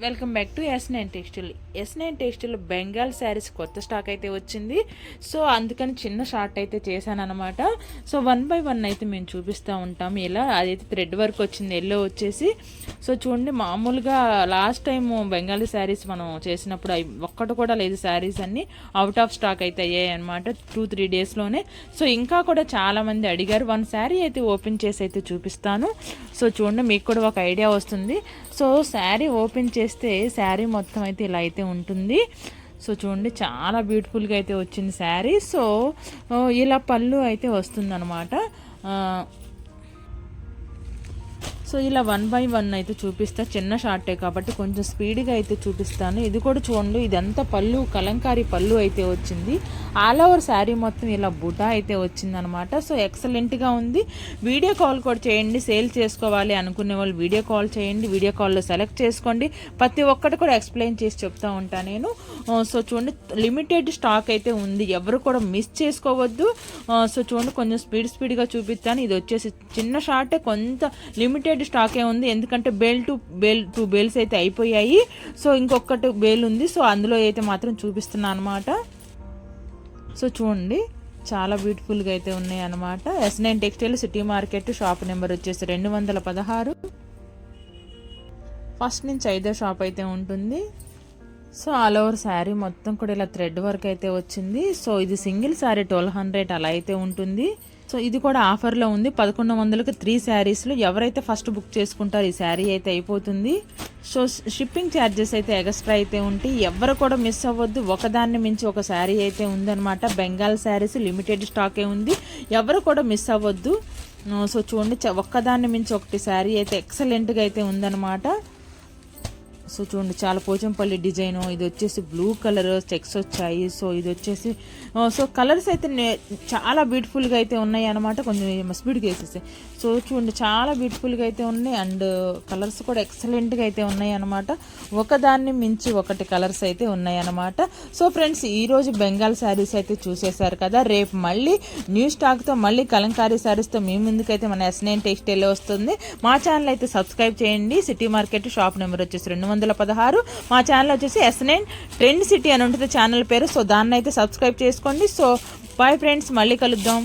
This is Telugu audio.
Welcome back to S9 textile. S9 textile Bengal saris కొత్త స్టాక్ అయితే వచ్చింది. సో అందుకని చిన్న షార్ట్ అయితే చేశాను అనమాట. సో 1 by 1 అయితే మేము చూపిస్తూ ఉంటాం. ఇలా అదైతే థ్రెడ్ వర్క్ వచ్చింది, ఎల్లో వచ్చేసి. సో చూడండి, మామూలుగా లాస్ట్ టైం బెంగాలీ శారీస్ మనం చేసినప్పుడు ఒక్కటి కూడా లేదు, శారీస్ అన్నీ అవుట్ ఆఫ్ స్టాక్ అయితే అయ్యాయి అనమాట 2-3 డేస్లోనే. సో ఇంకా కూడా చాలామంది అడిగారు. 1 శారీ అయితే ఓపెన్ చేసి అయితే చూపిస్తాను. సో చూడండి, మీకు కూడా ఒక ఐడియా వస్తుంది. సో శారీ ఓపెన్ చేస్తే శారీ మొత్తం అయితే ఇలా అయితే ఉంటుంది. సో చూడండి, చాలా బ్యూటిఫుల్గా అయితే వచ్చింది శారీ. సో ఇలా పళ్ళు అయితే వస్తుందన్నమాట. సో ఇలా 1 by 1 అయితే చూపిస్తా. చిన్న షార్టే కాబట్టి కొంచెం స్పీడ్గా అయితే చూపిస్తాను. ఇది కూడా చూడండి, ఇదంతా పళ్ళు, కలంకారీ పళ్ళు అయితే వచ్చింది. ఆల్ ఓవర్ శారీ మొత్తం ఇలా బుటా అయితే వచ్చిందనమాట. సో ఎక్సలెంట్గా ఉంది. వీడియో కాల్ కూడా చేయండి. సేల్ చేసుకోవాలి అనుకునే వాళ్ళు వీడియో కాల్ చేయండి. వీడియో కాల్లో సెలెక్ట్ చేసుకోండి. ప్రతి ఒక్కటి కూడా ఎక్స్ప్లెయిన్ చేసి చెప్తా ఉంటాను నేను. సో చూడండి, లిమిటెడ్ స్టాక్ అయితే ఉంది, ఎవరు కూడా మిస్ చేసుకోవద్దు. సో చూడండి, కొంచెం స్పీడ్గా చూపిస్తాను. ఇది వచ్చేసి చిన్న షార్టే, కొంత లిమిటెడ్ స్టాకే ఉంది. ఎందుకంటే టూ బేల్స్ అయితే అయిపోయాయి. సో ఇంకొకటి బేల్ ఉంది. సో అందులో అయితే మాత్రం చూపిస్తున్నాను అనమాట. సో చూడండి, చాలా బ్యూటిఫుల్గా అయితే ఉన్నాయి అనమాట. S9 textile, city market, shop number వచ్చేసి 216. ఫస్ట్ నుంచి 5వ షాప్ అయితే ఉంటుంది. సో ఆల్ ఓవర్ శారీ మొత్తం కూడా ఇలా థ్రెడ్ వర్క్ అయితే వచ్చింది. సో ఇది సింగిల్ శారీ 1200 అలా అయితే ఉంటుంది. సో ఇది కూడా ఆఫర్లో ఉంది. 1100కి 3 శారీస్లో ఎవరైతే ఫస్ట్ బుక్ చేసుకుంటారో ఈ శారీ అయితే అయిపోతుంది. సో షిప్పింగ్ ఛార్జెస్ అయితే ఎక్స్ట్రా అయితే ఉంటాయి. ఎవరు కూడా మిస్ అవ్వద్దు. ఒకదాన్ని మించి ఒక శారీ అయితే ఉందన్నమాట. బెంగాల్ శారీస్ లిమిటెడ్ స్టాకే ఉంది, ఎవరు కూడా మిస్ అవ్వద్దు. సో చూడండి, ఒక్కదాన్ని మించి ఒకటి శారీ అయితే ఎక్సలెంట్గా అయితే ఉందన్నమాట. సో చూడండి, చాలా పోచంపల్లి డిజైను. ఇది వచ్చేసి బ్లూ కలర్ చెక్స్ వచ్చాయి. సో ఇది వచ్చేసి సో కలర్స్ అయితే చాలా బ్యూటిఫుల్గా అయితే ఉన్నాయి అనమాట. కొంచెం స్పీడ్గా వేసేసి. సో చూడండి, చాలా బ్యూటిఫుల్గా అయితే ఉన్నాయి. అండ్ కలర్స్ కూడా ఎక్సలెంట్గా అయితే ఉన్నాయి అనమాట. ఒకదాన్ని మించి ఒకటి కలర్స్ అయితే ఉన్నాయి అనమాట. సో ఫ్రెండ్స్, ఈరోజు బెంగాల్ శారీస్ అయితే చూసేశారు కదా. రేపు మళ్ళీ న్యూ స్టాక్తో, మళ్ళీ కలంకారీ శారీస్తో మీ ముందుకైతే మన S9 టెక్స్టైల్ వస్తుంది. మా ఛానల్ అయితే సబ్స్క్రైబ్ చేయండి. సిటీ మార్కెట్, షాప్ నెంబర్ వచ్చేసి 216. మా ఛానల్ వచ్చేసి S9 ట్రెండ్ సిటీ అని ఉంటుంది ఛానల్ పేరు. సో దాన్ని అయితే సబ్స్క్రైబ్ చేసుకోండి. సో బాయ్ ఫ్రెండ్స్, మళ్ళీ కలుద్దాం.